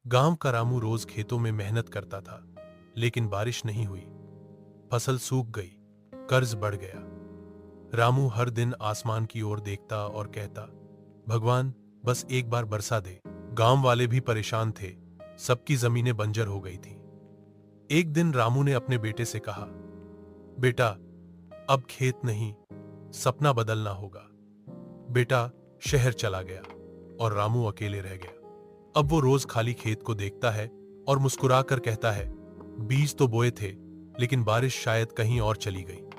गांव का रामू रोज खेतों में मेहनत करता था, लेकिन बारिश नहीं हुई। फसल सूख गई, कर्ज बढ़ गया। रामू हर दिन आसमान की ओर देखता और कहता, भगवान, बस एक बार बरसा दे। गांव वाले भी परेशान थे, सबकी जमीनें बंजर हो गई थीं। एक दिन रामू ने अपने बेटे से कहा, बेटा, अब खेत नहीं, सपना बदलना होगा। बेटा शहर चला गया और रामू अकेले रह गया। अब वो रोज खाली खेत को देखता है और मुस्कुरा कर कहता है, बीज तो बोए थे, लेकिन बारिश शायद कहीं और चली गई।